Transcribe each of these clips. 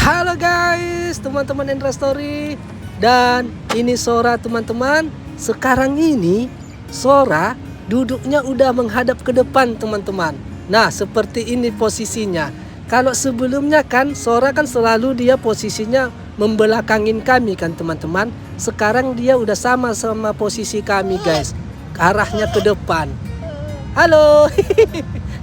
Halo guys, teman-teman Endra Story. Dan ini Sora teman-teman. Sekarang ini Sora duduknya udah menghadap ke depan teman-teman. Nah seperti ini posisinya. Kalau sebelumnya kan Sora kan selalu dia posisinya membelakangin kami kan teman-teman. Sekarang dia udah sama posisi kami guys. Arahnya ke depan. Halo.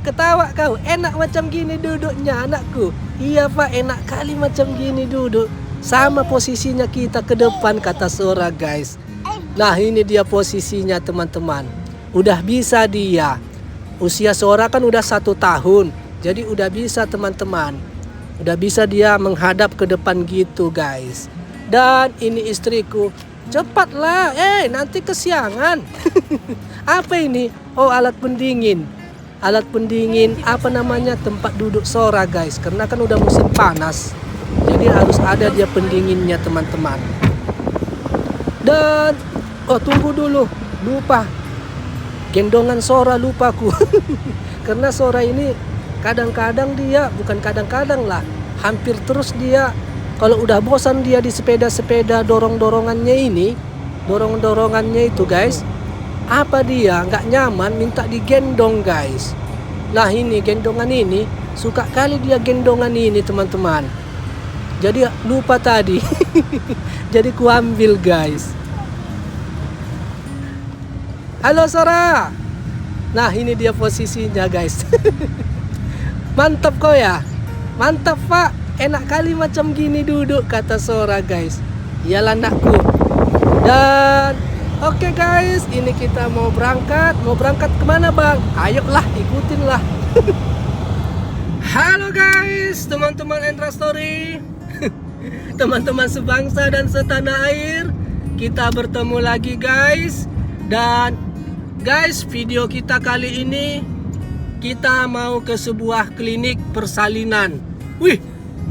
Ketawa kau, enak macam gini duduknya anakku. Iya pak, enak kali macam gini duduk. Sama posisinya kita ke depan kata Sora guys. Nah ini dia posisinya teman-teman. Udah bisa dia. Usia Sora kan udah 1 tahun. Jadi udah bisa teman-teman. Udah bisa dia menghadap ke depan gitu guys. Dan ini istriku. Cepatlah, nanti kesiangan. Apa ini? Oh alat pendingin. Alat pendingin apa namanya tempat duduk Sora guys, karena kan udah musim panas jadi harus ada dia pendinginnya teman-teman. Dan tunggu dulu, lupa gendongan Sora, lupaku. Karena Sora ini kadang-kadang dia, bukan kadang-kadang lah, hampir terus dia kalau udah bosan dia di sepeda-sepeda dorong-dorongannya itu guys, apa dia nggak nyaman minta digendong guys. Nah ini gendongan ini suka kali dia gendongan ini teman-teman. Jadi lupa tadi. Jadi ku ambil guys. Halo Sora. Nah ini dia posisinya guys. Mantap kau ya. Mantap pak. Enak kali macam gini duduk kata Sora guys. Iyalah anakku. Dan oke guys, ini kita mau berangkat. Mau berangkat kemana bang? Ayolah, ikutinlah. Halo guys, teman-teman Endra Story. Teman-teman sebangsa dan setanah air. Kita bertemu lagi guys. Dan guys, video kita kali ini kita mau ke sebuah klinik persalinan. Wih,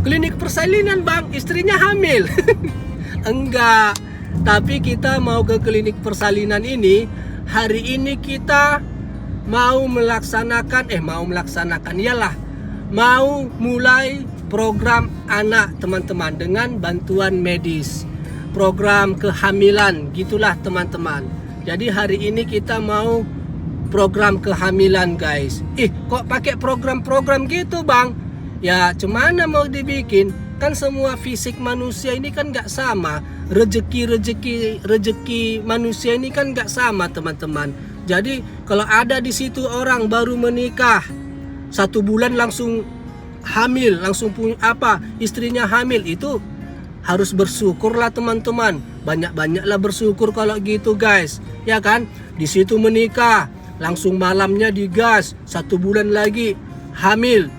klinik persalinan bang, istrinya hamil. Enggak. Tapi kita mau ke klinik persalinan ini. Hari ini kita mau mulai program anak teman-teman dengan bantuan medis. Program kehamilan gitulah teman-teman. Jadi hari ini kita mau program kehamilan guys. Kok pakai program-program gitu bang? Ya cemana mau dibikin? Kan semua fisik manusia ini kan gak sama. Rezeki manusia ini kan gak sama teman-teman. Jadi kalau ada di situ orang baru menikah 1 bulan langsung hamil, langsung punya istrinya hamil, itu harus bersyukurlah teman-teman. Banyak-banyaklah bersyukur kalau gitu guys. Ya kan? Di situ menikah, langsung malamnya digas, 1 bulan lagi hamil.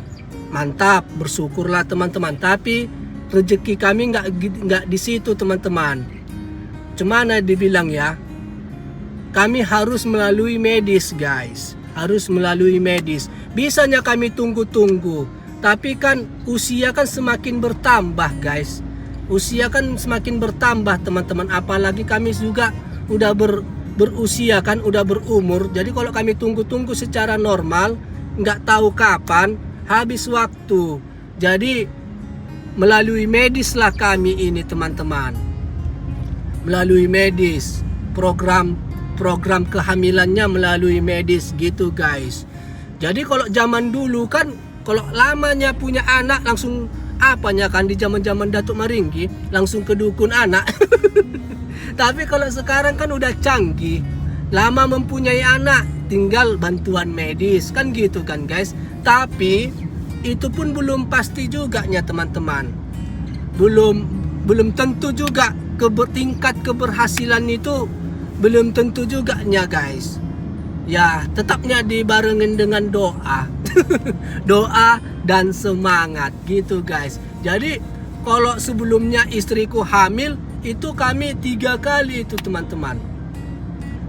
Mantap, bersyukurlah teman-teman. Tapi rezeki kami nggak di situ teman-teman. Cemana dibilang ya? Kami harus melalui medis guys. Harus melalui medis. Bisanya kami tunggu-tunggu. Tapi kan usia kan semakin bertambah guys. Usia kan semakin bertambah teman-teman. Apalagi kami juga udah berusia kan, udah berumur. Jadi kalau kami tunggu-tunggu secara normal, nggak tahu kapan habis waktu. Jadi melalui medis lah kami ini teman-teman. Melalui medis. Program kehamilannya melalui medis gitu guys. Jadi kalau zaman dulu kan, kalau lamanya punya anak langsung kan di zaman-zaman Datuk Maringgi langsung ke dukun anak. Tapi kalau sekarang kan udah canggih. Lama mempunyai anak tinggal bantuan medis kan gitu kan guys. Tapi itu pun belum pasti juga nya teman-teman. Belum tentu juga tingkat keberhasilan itu belum tentu juga nya guys. Ya tetapnya dibarengin dengan doa. Doa dan semangat gitu guys. Jadi kalau sebelumnya istriku hamil itu kami 3 kali itu teman-teman.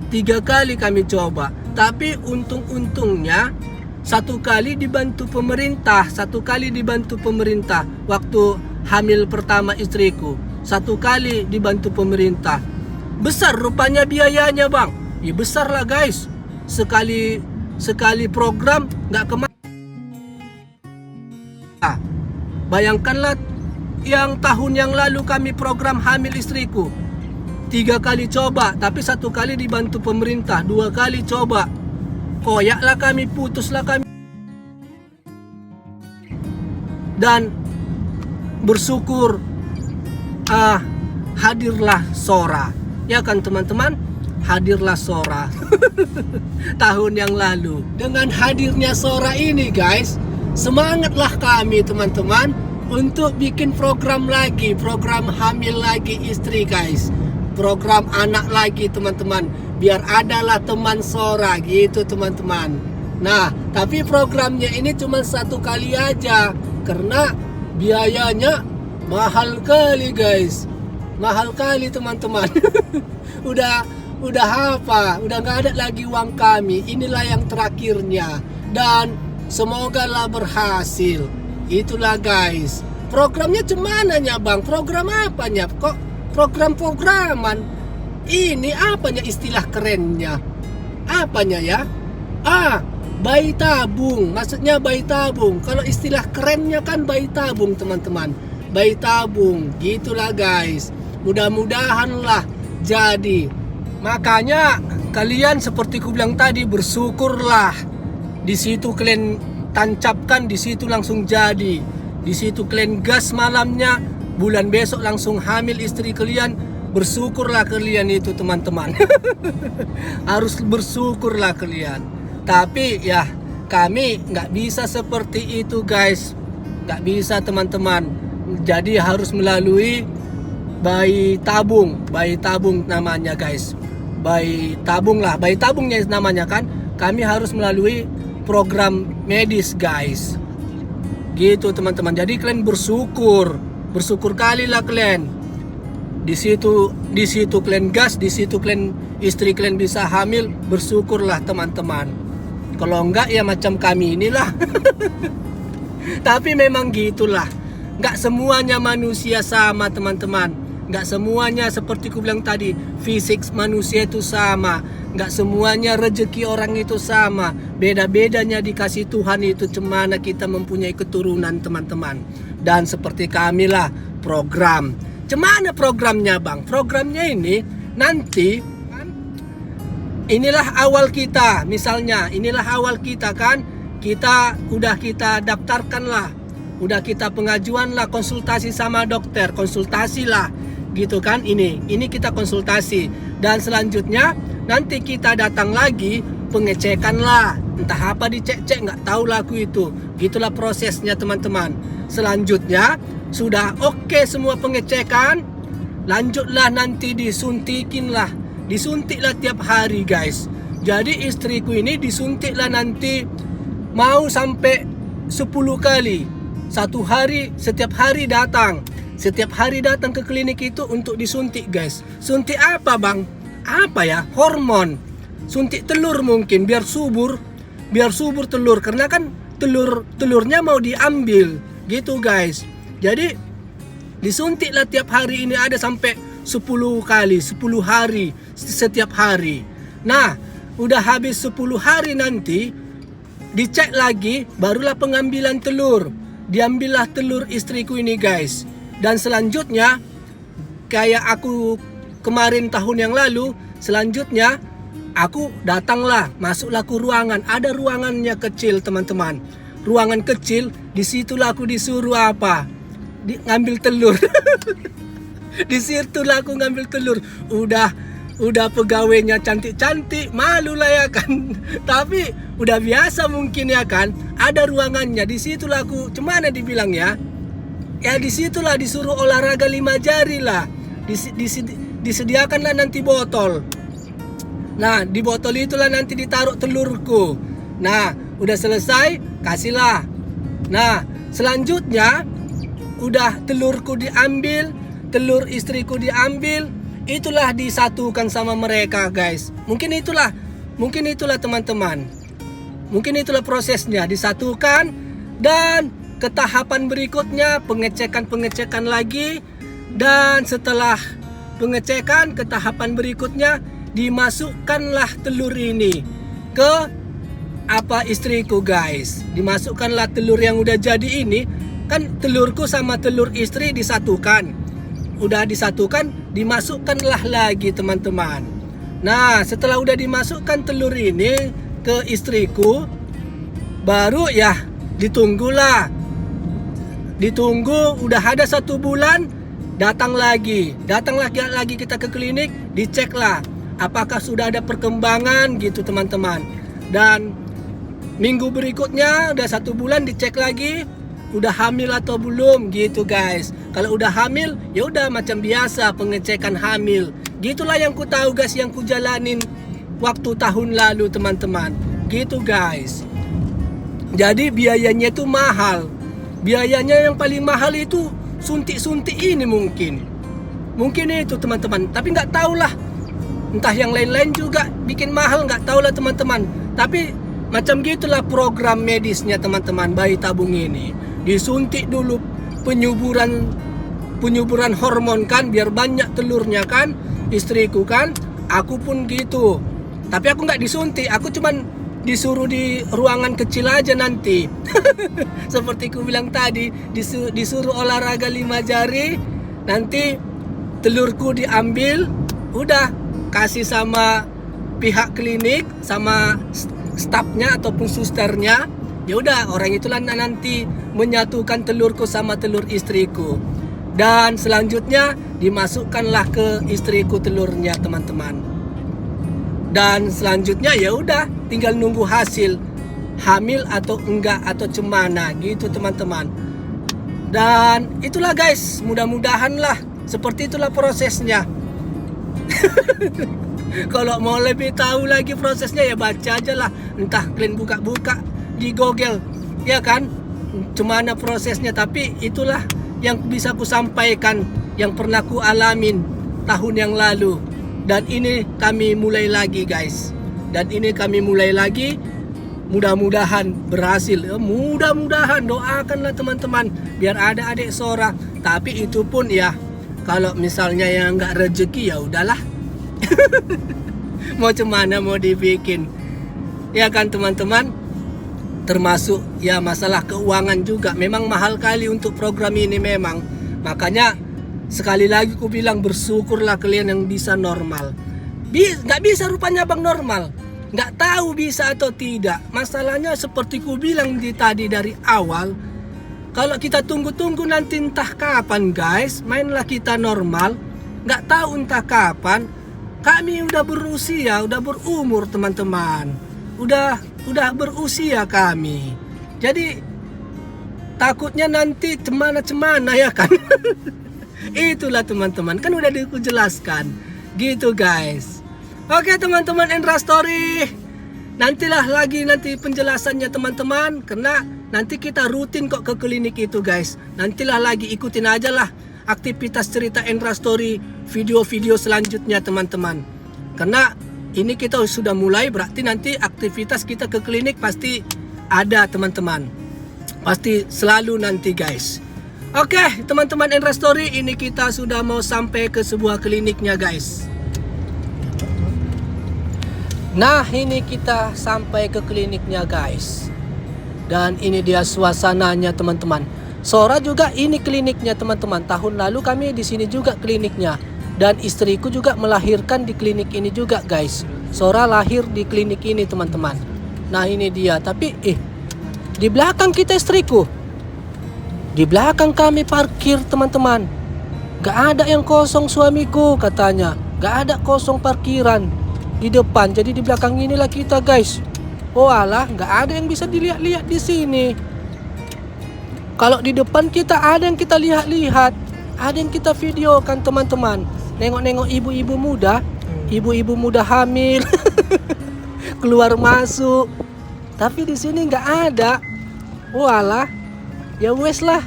3 kali kami coba. Tapi untungnya 1 kali dibantu pemerintah. 1 kali dibantu pemerintah. Waktu hamil pertama istriku 1 kali dibantu pemerintah. Besar rupanya biayanya bang. Ya besar lah guys. Sekali program nggak kemana. Bayangkanlah yang tahun yang lalu kami program hamil istriku. 3 kali coba, tapi 1 kali dibantu pemerintah, 2 kali coba. Koyaklah kami, putuslah kami. Dan bersyukur hadirlah Sora. Ya kan teman-teman? Hadirlah Sora tahun yang lalu. Dengan hadirnya Sora ini guys, semangatlah kami teman-teman untuk bikin program lagi, program hamil lagi istri guys, program anak lagi teman-teman, biar adalah teman Sora gitu teman-teman. Nah, tapi programnya ini cuma 1 kali aja karena biayanya mahal kali guys, mahal kali teman-teman. udah nggak ada lagi uang kami. Inilah yang terakhirnya dan semoga lah berhasil. Itulah guys, programnya cumananya bang, program apanya kok program-programan ini, apanya istilah kerennya, apanya ya, bayi tabung, maksudnya bayi tabung. Kalau istilah kerennya kan bayi tabung teman-teman, bayi tabung gitulah guys. Mudah-mudahan lah jadi. Makanya kalian seperti ku bilang tadi, bersyukurlah. Di situ kalian tancapkan, di situ langsung jadi. Di situ kalian gas malamnya, bulan besok langsung hamil istri kalian. Bersyukurlah kalian itu teman-teman. Harus bersyukurlah kalian. Tapi ya kami nggak bisa seperti itu guys, nggak bisa teman-teman. Jadi harus melalui bayi tabung namanya guys. Bayi tabung lah, bayi tabungnya namanya kan. Kami harus melalui program medis guys. Gitu teman-teman. Jadi kalian bersyukur kali lah kalian. Di situ kalian gas, di situ kalian istri kalian bisa hamil, bersyukurlah teman-teman. Kalau enggak ya macam kami inilah. Tapi memang gitulah. Enggak semuanya manusia sama teman-teman. Enggak semuanya seperti ku bilang tadi, fisik manusia itu sama. Enggak semuanya rezeki orang itu sama. Beda-bedanya dikasih Tuhan itu cemana kita mempunyai keturunan teman-teman. Dan seperti kami lah program. Cemana programnya bang? Programnya ini nanti, inilah awal kita. Misalnya inilah awal kita kan. Kita daftarkan lah. Udah kita pengajuan lah, konsultasi sama dokter. Konsultasi lah gitu kan. Ini kita konsultasi. Dan selanjutnya nanti kita datang lagi, pengecekan lah, entah apa dicek-cek, nggak tahu lah aku itu. Gitulah prosesnya teman-teman. Selanjutnya sudah oke semua pengecekan, lanjutlah nanti disuntiklah tiap hari guys. Jadi istriku ini disuntiklah nanti mau sampai 10 kali. Setiap hari datang ke klinik itu untuk disuntik guys. Suntik apa bang? Apa ya? Hormon. Suntik telur mungkin biar subur telur, karena kan telurnya mau diambil gitu guys. Jadi disuntiklah tiap hari ini ada sampai 10 kali, 10 hari setiap hari. Nah, udah habis 10 hari nanti dicek lagi, barulah pengambilan telur. Diambillah telur istriku ini guys. Dan selanjutnya kayak aku kemarin tahun yang lalu, selanjutnya aku datanglah, masuklah ke ruangan. Ada ruangannya kecil teman-teman. Ruangan kecil, disitulah aku disuruh apa? Ngambil telur. Disitulah aku ngambil telur. Udah pegawainya cantik-cantik, malu lah ya kan. Tapi udah biasa mungkin ya kan. Ada ruangannya, disitulah aku, cemana dibilang ya? Ya disitulah disuruh olahraga 5 jari lah. Disediakanlah nanti botol. Nah di botol itulah nanti ditaruh telurku. Nah udah selesai, kasihlah. Nah selanjutnya udah telurku diambil, telur istriku diambil, itulah disatukan sama mereka guys. Mungkin itulah teman-teman. Mungkin itulah prosesnya, disatukan. Dan ke tahapan berikutnya pengecekan lagi. Dan setelah pengecekan ke tahapan berikutnya, dimasukkanlah telur ini ke istriku guys. Dimasukkanlah telur yang udah jadi ini kan telurku sama telur istri disatukan. Udah disatukan, dimasukkanlah lagi teman-teman. Nah, setelah udah dimasukkan telur ini ke istriku, baru ya ditunggulah. Ditunggu udah ada 1 bulan, datang lagi kita ke klinik, diceklah apakah sudah ada perkembangan gitu teman-teman. Dan minggu berikutnya udah 1 bulan dicek lagi, udah hamil atau belum gitu guys. Kalau udah hamil ya udah macam biasa pengecekan hamil. Gitulah yang ku tahu guys, yang ku jalanin waktu tahun lalu teman-teman. Gitu guys. Jadi biayanya itu mahal. Biayanya yang paling mahal itu suntik-suntik ini mungkin itu teman-teman. Tapi nggak tahulah, entah yang lain-lain juga bikin mahal, nggak tahulah teman-teman. Tapi macam gitulah program medisnya teman-teman, bayi tabung ini. Disuntik dulu penyuburan hormon kan, biar banyak telurnya kan, istriku kan. Aku pun gitu. Tapi aku nggak disuntik, aku cuman disuruh di ruangan kecil aja nanti. Seperti ku bilang tadi, disuruh olahraga 5 jari, nanti telurku diambil, udah kasih sama pihak klinik, sama stafnya ataupun susternya. Ya udah, orang itulah nanti menyatukan telurku sama telur istriku. Dan selanjutnya dimasukkanlah ke istriku telurnya teman-teman. Dan selanjutnya ya udah tinggal nunggu hasil hamil atau enggak atau cemana gitu teman-teman. Dan itulah guys, mudah-mudahan lah seperti itulah prosesnya. Kalau mau lebih tahu lagi prosesnya ya baca aja lah, entah kalian buka-buka di Google ya kan, cemana prosesnya. Tapi itulah yang bisa ku sampaikan, yang pernah ku alamin tahun yang lalu. Dan ini kami mulai lagi guys. Dan ini kami mulai lagi. Mudah-mudahan berhasil. Mudah-mudahan, doakanlah teman-teman biar ada adik Sora. Tapi itu pun ya, kalau misalnya yang nggak rezeki ya udahlah. Mau cemana mau dibikin. Ya kan teman-teman. Termasuk ya masalah keuangan juga. Memang mahal kali untuk program ini memang. Makanya sekali lagi ku bilang, bersyukurlah kalian yang bisa normal. Nggak bisa rupanya bang normal. Nggak tahu bisa atau tidak. Masalahnya seperti ku bilang tadi dari awal, kalau kita tunggu-tunggu nanti entah kapan guys, mainlah kita normal. Nggak tahu entah kapan. Kami udah berusia, udah berumur teman-teman. Udah berusia kami. Jadi takutnya nanti cemana-cemana ya kan. Itulah teman-teman, kan udah dijelaskan gitu guys. Oke teman-teman, Endra Story, nantilah lagi nanti penjelasannya teman-teman, karena nanti kita rutin kok ke klinik itu guys. Nantilah lagi, ikutin aja lah aktivitas cerita Endra Story, video-video selanjutnya teman-teman. Karena ini kita sudah mulai, berarti nanti aktivitas kita ke klinik pasti ada teman-teman, pasti selalu nanti guys. Oke teman-teman Endra Story, ini kita sudah mau sampai ke sebuah kliniknya guys. Nah ini kita sampai ke kliniknya guys. Dan ini dia suasananya teman-teman. Sora juga ini kliniknya teman-teman. Tahun lalu kami di sini juga kliniknya. Dan istriku juga melahirkan di klinik ini juga guys. Sora lahir di klinik ini teman-teman. Nah ini dia, tapi di belakang kita istriku. Di belakang kami parkir teman-teman. Gak ada yang kosong suamiku katanya. Gak ada kosong parkiran di depan. Jadi di belakang inilah kita guys. Oh alah, gak ada yang bisa dilihat-lihat di sini. Kalau di depan kita ada yang kita lihat-lihat, ada yang kita videokan teman-teman. Nengok-nengok ibu-ibu muda, ibu-ibu muda hamil, keluar masuk. Tapi di sini nggak ada. Oh alah, ya wes lah.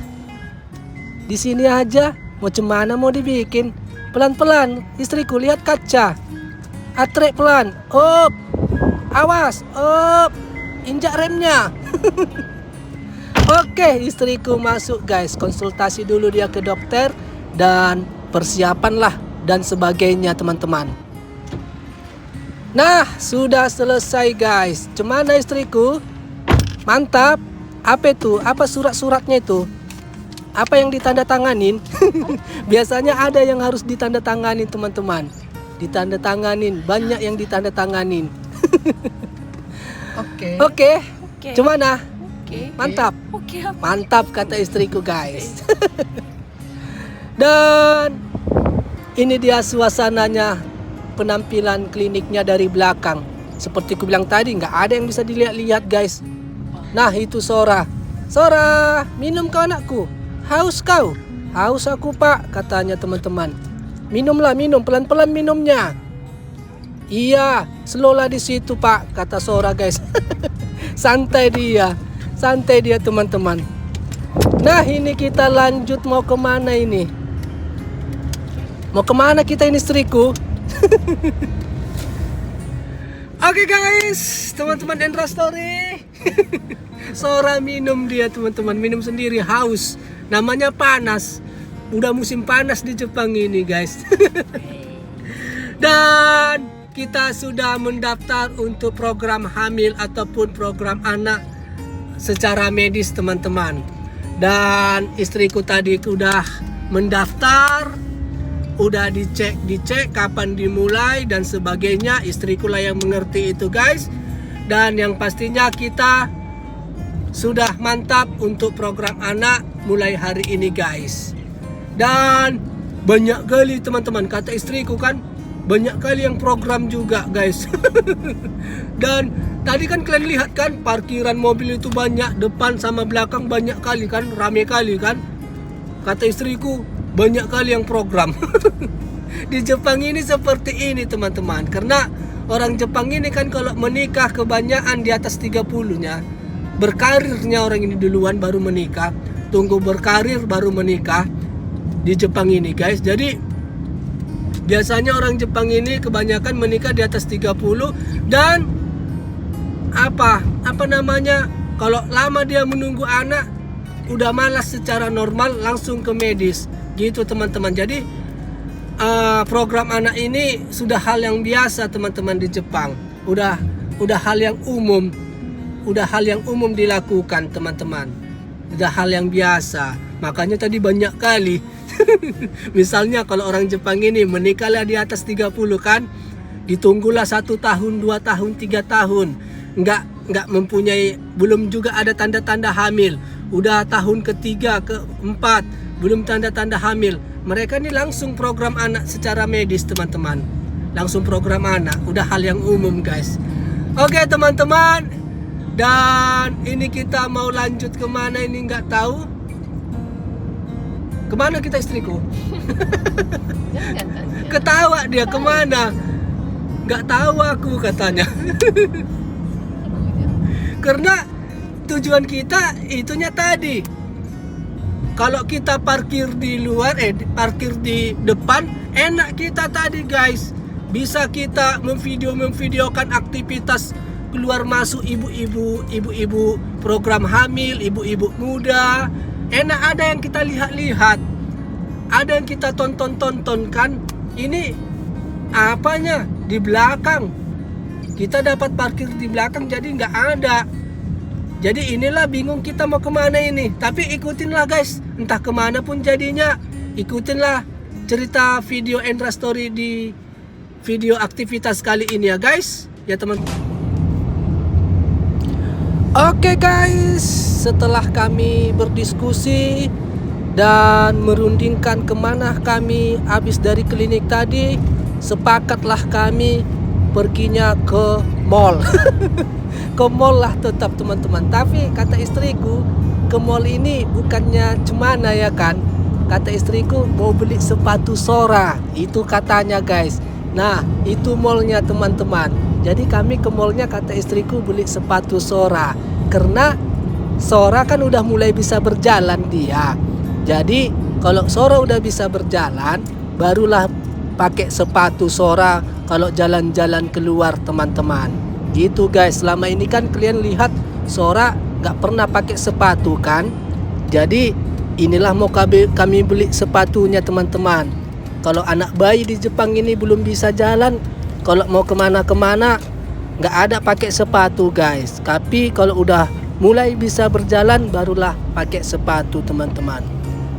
Di sini aja. Mau cemana mau dibikin. Pelan-pelan, istriku lihat kaca. Atrek pelan. Op, awas. Op, injak remnya. Oke, istriku masuk guys. Konsultasi dulu dia ke dokter dan persiapan lah dan sebagainya teman-teman. Nah, sudah selesai guys. Cemana istriku? Mantap. Apa itu? Apa surat-suratnya itu? Apa yang ditandatanganin? Biasanya ada yang harus ditandatanganin teman-teman. Ditandatanganin, banyak yang ditandatanganin. Oke. Oke. Gimana? Oke. Mantap. Oke. Mantap kata istriku guys. Dan ini dia suasananya, penampilan kliniknya dari belakang. Seperti ku bilang tadi, nggak ada yang bisa dilihat-lihat guys. Nah itu Sora. Sora, minum kau anakku. Haus kau? Haus aku pak, katanya teman-teman. Minumlah, minum, pelan-pelan minumnya. Iya, slow lah di situ pak, kata Sora guys. Santai dia teman-teman. Nah ini kita lanjut mau kemana ini? Mau kemana kita ini istriku? Oke guys, teman-teman Endra Story. Sora minum dia teman-teman, minum sendiri, haus. Namanya panas. Udah musim panas di Jepang ini guys. Dan kita sudah mendaftar untuk program hamil ataupun program anak secara medis teman-teman. Dan istriku tadi udah mendaftar, udah dicek kapan dimulai dan sebagainya. Istriku lah yang mengerti itu guys. Dan yang pastinya kita sudah mantap untuk program anak mulai hari ini guys. Dan banyak kali teman-teman, kata istriku kan, banyak kali yang program juga guys. Dan tadi kan kalian lihat kan, parkiran mobil itu banyak, depan sama belakang banyak kali kan, rame kali kan. Kata istriku, banyak kali yang program. Di Jepang ini seperti ini teman-teman. Karena orang Jepang ini kan kalau menikah kebanyakan di atas 30-nya. Berkarirnya orang ini duluan baru menikah. Tunggu berkarir baru menikah di Jepang ini guys. Jadi biasanya orang Jepang ini kebanyakan menikah di atas 30. Dan apa namanya, kalau lama dia menunggu anak, udah malas secara normal, langsung ke medis gitu teman-teman. Jadi program anak ini sudah hal yang biasa teman-teman di Jepang. Udah hal yang umum. Udah hal yang umum dilakukan teman-teman. Udah hal yang biasa. Makanya tadi banyak kali. Misalnya kalau orang Jepang ini menikahlah di atas 30 kan, ditunggulah 1 tahun, 2 tahun, 3 tahun. Nggak mempunyai, belum juga ada tanda-tanda hamil. Udah tahun ketiga, keempat, belum tanda-tanda hamil. Mereka ini langsung program anak secara medis teman-teman. Langsung program anak, udah hal yang umum guys. Oke teman-teman. Dan ini kita mau lanjut kemana ini nggak tahu. Kemana kita istriku? Ketawa dia, kemana? Nggak tahu aku katanya. Karena tujuan kita itunya tadi. Kalau kita parkir di luar, parkir di depan, enak kita tadi guys. Bisa kita memvideokan aktivitas keluar masuk ibu-ibu program hamil, ibu-ibu muda. Enak, ada yang kita lihat-lihat, ada yang kita tonton kan. Ini apanya di belakang, kita dapat parkir di belakang, jadi nggak ada. Jadi inilah bingung kita mau kemana ini. Tapi ikutinlah guys, entah kemana pun jadinya. Ikutinlah cerita video Endra Story di video aktivitas kali ini ya guys. Ya teman. Oke guys, setelah kami berdiskusi dan merundingkan kemana kami habis dari klinik tadi, sepakatlah kami perginya ke mall. Ke mall lah tetap teman-teman. Tapi kata istriku, ke mall ini bukannya cemana ya kan. Kata istriku mau beli sepatu Sora, itu katanya guys. Nah itu mallnya teman-teman. Jadi kami ke mallnya, kata istriku beli sepatu Sora. Karena Sora kan udah mulai bisa berjalan dia. Jadi kalau Sora udah bisa berjalan, barulah pakai sepatu Sora kalau jalan-jalan keluar teman-teman. Gitu guys, selama ini kan kalian lihat Sora gak pernah pakai sepatu kan. Jadi inilah mau kami beli sepatunya teman-teman. Kalau anak bayi di Jepang ini belum bisa jalan, kalau mau kemana-kemana gak ada pakai sepatu guys. Tapi kalau udah mulai bisa berjalan, barulah pakai sepatu teman-teman.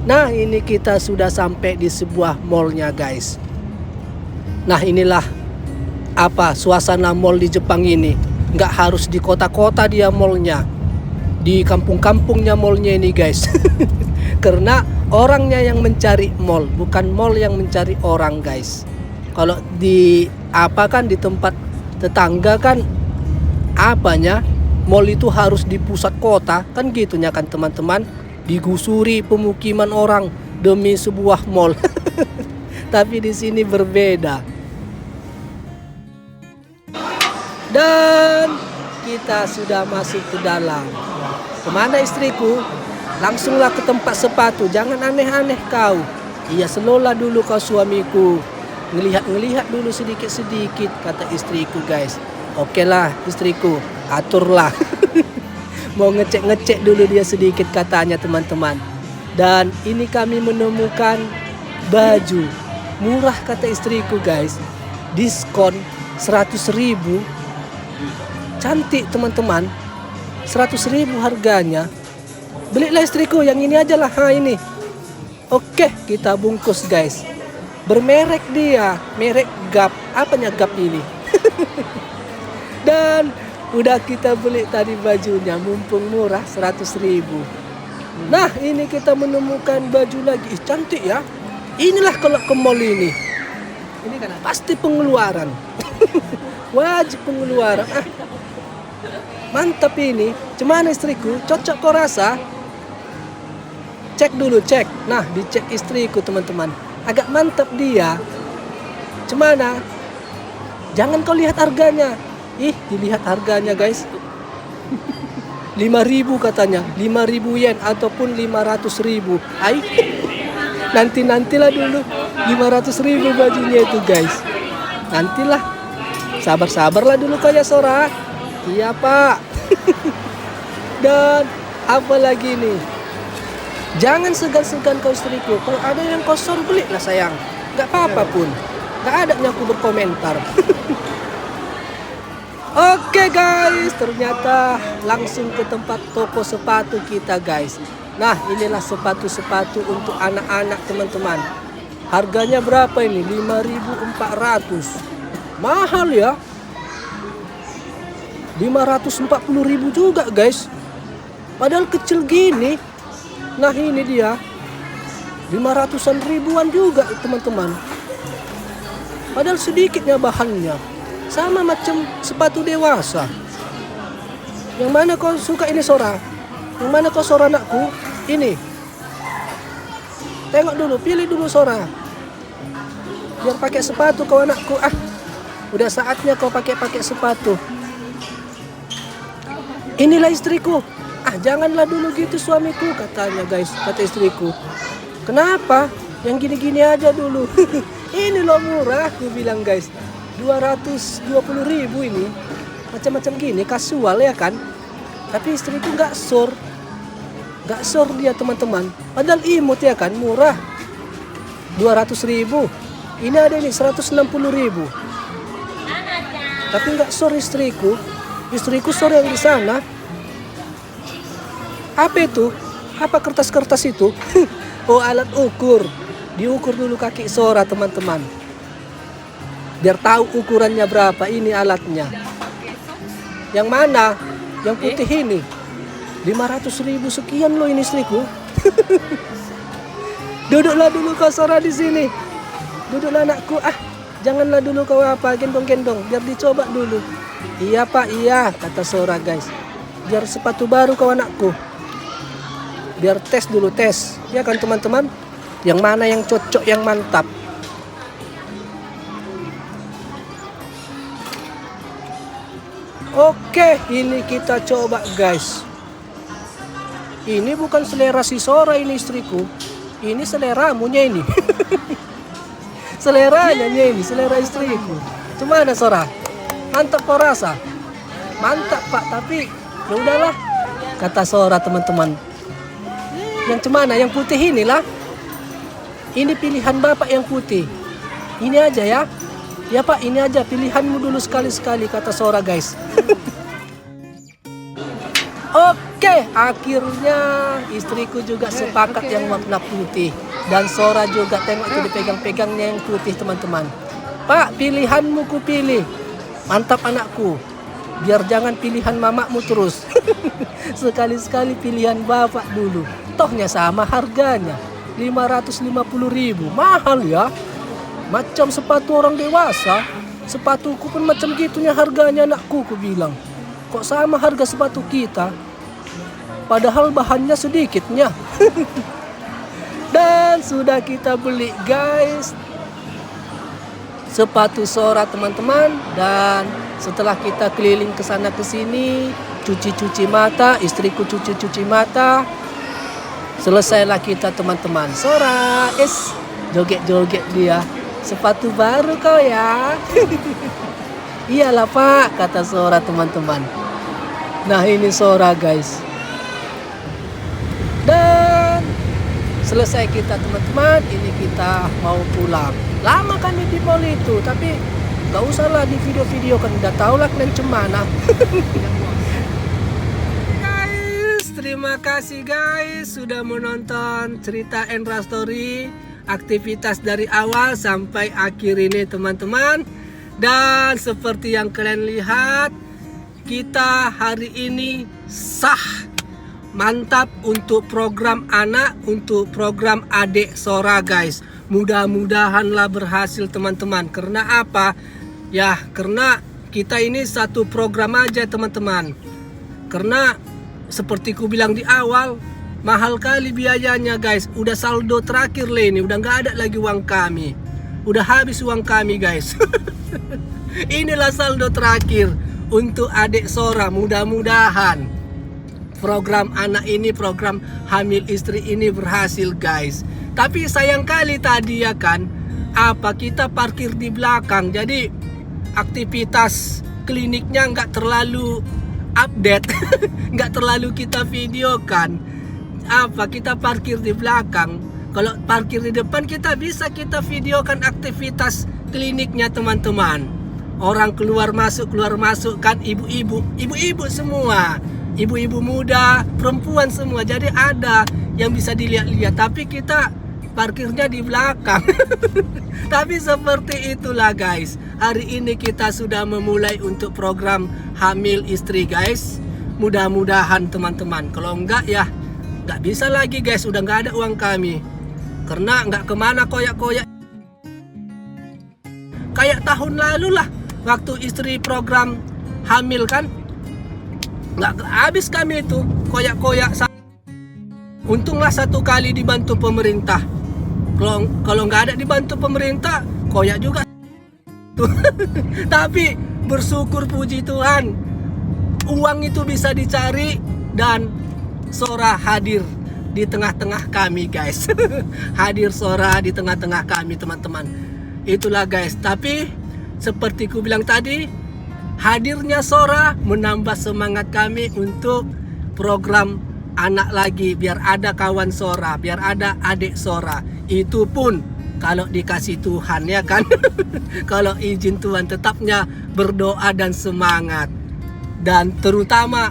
Nah, ini kita sudah sampai di sebuah mallnya guys. Nah, inilah suasana mall di Jepang ini. Nggak harus di kota-kota dia mallnya, di kampung-kampungnya mallnya ini guys. Karena orangnya yang mencari mall, bukan mall yang mencari orang guys. Kalau di di tempat tetangga kan mall itu harus di pusat kota kan gitunya kan teman-teman, digusuri pemukiman orang demi sebuah mall. Tapi di sini berbeda. Dan kita sudah masuk ke dalam. Kemana istriku? Langsunglah ke tempat sepatu. Jangan aneh-aneh kau. Iya, selola dulu kau suamiku. Ngelihat dulu sedikit-sedikit, kata istriku guys. Oke lah istriku, aturlah. Mau ngecek dulu dia sedikit katanya teman-teman. Dan ini kami menemukan baju murah kata istriku guys. Diskon 100.000. Cantik teman-teman, 100.000 harganya. Belilah istriku yang ini aja lah, ini. Oke, kita bungkus guys. Bermerek dia, merek Gap. Apanya Gap ini? Dan udah kita beli tadi bajunya, mumpung murah 100.000. Nah, ini kita menemukan baju lagi. Cantik ya. Inilah kalau ke mall ini. Ini kan pasti pengeluaran. Wajib pengeluaran. Mantap ini. Cuman istriku, cocok kau rasa? Cek dulu, cek. Nah, dicek istriku teman-teman. Agak mantap dia. Cemana? Jangan kau lihat harganya. Dilihat harganya guys. 5.000 katanya. 5.000 yen ataupun 500.000. Nantilah dulu 500.000 bajunya itu guys. Nantilah. Sabar-sabarlah dulu kau ya Sora. Iya pak. Dan apa lagi nih? Jangan segan-segan kau istriku. Kalau ada yang kosong belilah sayang. Gak apa-apa pun. Gak ada yang aku berkomentar. Oke guys, ternyata langsung ke tempat toko sepatu kita guys. Nah, inilah sepatu-sepatu untuk anak-anak teman-teman. Harganya berapa ini? 5.400. Mahal ya. 540.000 juga guys. Padahal kecil gini. Nah, ini dia. 500-an ribuan juga teman-teman. Padahal sedikitnya bahannya. Sama macam sepatu dewasa. Yang mana kau suka ini Sora? Yang mana kau Sora anakku? Ini. Tengok dulu, pilih dulu Sora. Biar pakai sepatu kau anakku. Udah saatnya kau pakai sepatu. Inilah istriku. Janganlah dulu gitu suamiku katanya guys, kata istriku. Kenapa? Yang gini-gini aja dulu. Ini loh murah, aku bilang guys. 220.000 ini. Macam-macam gini, kasual ya kan. Tapi istriku gak sore dia teman-teman. Padahal imut ya kan, murah. 200.000. Ini ada nih 160.000. Tapi gak sore istriku. Istriku sore yang di sana. Apa itu? Apa kertas-kertas itu? Oh, alat ukur. Diukur dulu kaki Sora teman-teman. Biar tahu ukurannya berapa. Ini alatnya. Yang mana? Yang putih ini. 500.000 sekian loh ini istriku. Duduklah dulu kau Sora di sini. Duduklah anakku. Janganlah dulu kau gendong-gendong. Biar dicoba dulu. Iya pak, iya kata Sora guys. Biar sepatu baru kau anakku. Biar tes dulu, tes. Ya kan teman-teman? Yang mana yang cocok, yang mantap. Oke, ini kita coba guys. Ini bukan selera si Sora ini istriku. Ini seleramunya ini. Seleranya ini, selera istriku. Gimana Sora? Mantap kau rasa? Mantap pak, tapi ya udahlah. Kata Sora teman-teman. Yang cemana? Yang putih inilah. Ini pilihan bapak yang putih. Ini aja ya. Ya pak, ini aja pilihanmu dulu sekali-sekali kata Sora guys. Oke, akhirnya istriku juga sepakat yang warna putih. Dan Sora juga, tengok itu dipegang-pegangnya yang putih teman-teman. Pak, pilihanmu ku pilih. Mantap anakku. Biar jangan pilihan mamakmu terus. Sekali-sekali pilihan bapak dulu. Tohnya sama harganya. 550.000. Mahal ya. Macam sepatu orang dewasa. Sepatuku pun macam gitunya harganya anakku, ku bilang. Kok sama harga sepatu kita? Padahal bahannya sedikitnya. Dan sudah kita beli guys sepatu Sora teman-teman. Dan setelah kita keliling ke sana ke sini, cuci-cuci mata, istriku cuci-cuci mata, selesailah kita teman-teman. Sora, joget-joget dia. Sepatu baru kau ya. Iyalah pak, kata Sora teman-teman. Nah ini Sora guys. Dan selesai kita teman-teman, ini kita mau pulang. Lama kami di mall itu, tapi gak usah lah di video-video kan udah tau lah kalian cemana. Guys, terima kasih guys sudah menonton cerita Endra Story, aktivitas dari awal sampai akhir ini teman-teman. Dan seperti yang kalian lihat, kita hari ini sah. Mantap untuk program anak, untuk program adik Sora guys. Mudah-mudahanlah berhasil teman-teman. Karena apa? Ya karena kita ini satu program aja teman-teman. Karena seperti ku bilang di awal, mahal kali biayanya guys. Udah saldo terakhir lah ini, udah nggak ada lagi uang kami. Udah habis uang kami guys. Inilah saldo terakhir untuk adik Sora. Mudah-mudahan program anak ini, program hamil istri ini berhasil guys. Tapi sayang kali tadi ya kan, apa kita parkir di belakang. Jadi aktivitas kliniknya nggak terlalu update. Nggak terlalu kita videokan. Apa kita parkir di belakang. Kalau parkir di depan kita bisa kita videokan aktivitas kliniknya teman-teman. Orang keluar masuk kan, ibu-ibu semua. Ibu-ibu muda, perempuan semua. Jadi ada yang bisa dilihat-lihat. Tapi kita parkirnya di belakang. Tapi seperti itulah guys. Hari ini kita sudah memulai untuk program hamil istri guys. Mudah-mudahan teman-teman. Kalau enggak ya nggak bisa lagi guys. Udah nggak ada uang kami. Karena nggak kemana koyak-koyak. Kayak tahun lalu lah. Waktu istri program hamil kan. Nggak habis kami itu koyak-koyak. Untunglah satu kali dibantu pemerintah. Kalau nggak ada dibantu pemerintah, koyak juga. Tapi bersyukur puji Tuhan, uang itu bisa dicari dan Sora hadir di tengah-tengah kami guys. Hadir Sora di tengah-tengah kami teman-teman. Itulah guys. Tapi seperti ku bilang tadi, hadirnya Sora menambah semangat kami untuk program anak lagi. Biar ada kawan Sora, biar ada adik Sora. Itu pun kalau dikasih Tuhan ya kan. Kalau izin Tuhan, tetapnya berdoa dan semangat. Dan terutama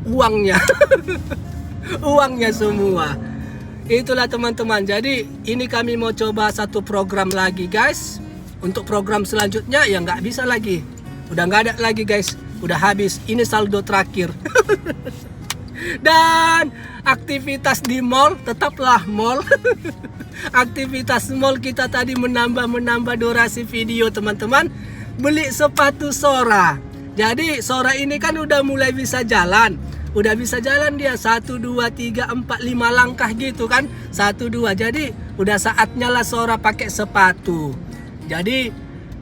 uangnya. Uangnya semua. Itulah teman-teman. Jadi ini kami mau coba satu program lagi guys. Untuk program selanjutnya ya nggak bisa lagi. Udah nggak ada lagi guys. Udah habis. Ini saldo terakhir. Dan aktivitas di mall tetaplah mall. Aktivitas mall kita tadi menambah durasi video teman-teman. Beli sepatu Sora. Jadi Sora ini kan udah mulai bisa jalan. Udah bisa jalan dia 1, 2, 3, 4, 5 langkah gitu kan. 1, 2. Jadi udah saatnya lah Sora pakai sepatu. Jadi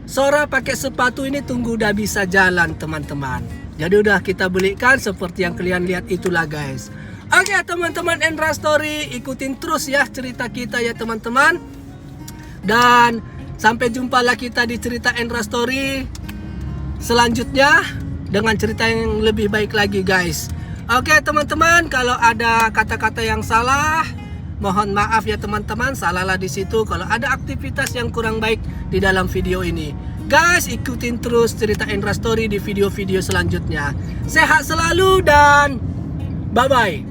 Sora pakai sepatu ini tunggu udah bisa jalan teman-teman. Jadi udah kita belikan seperti yang kalian lihat itulah guys. Oke teman-teman Endra Story, ikutin terus ya cerita kita ya teman-teman. Dan sampai jumpa lah kita di cerita Endra Story selanjutnya dengan cerita yang lebih baik lagi guys. Oke teman-teman, kalau ada kata-kata yang salah, mohon maaf ya teman-teman, salahlah di situ. Kalau ada aktivitas yang kurang baik di dalam video ini, guys ikutin terus cerita Endra Story di video-video selanjutnya. Sehat selalu dan Bye bye.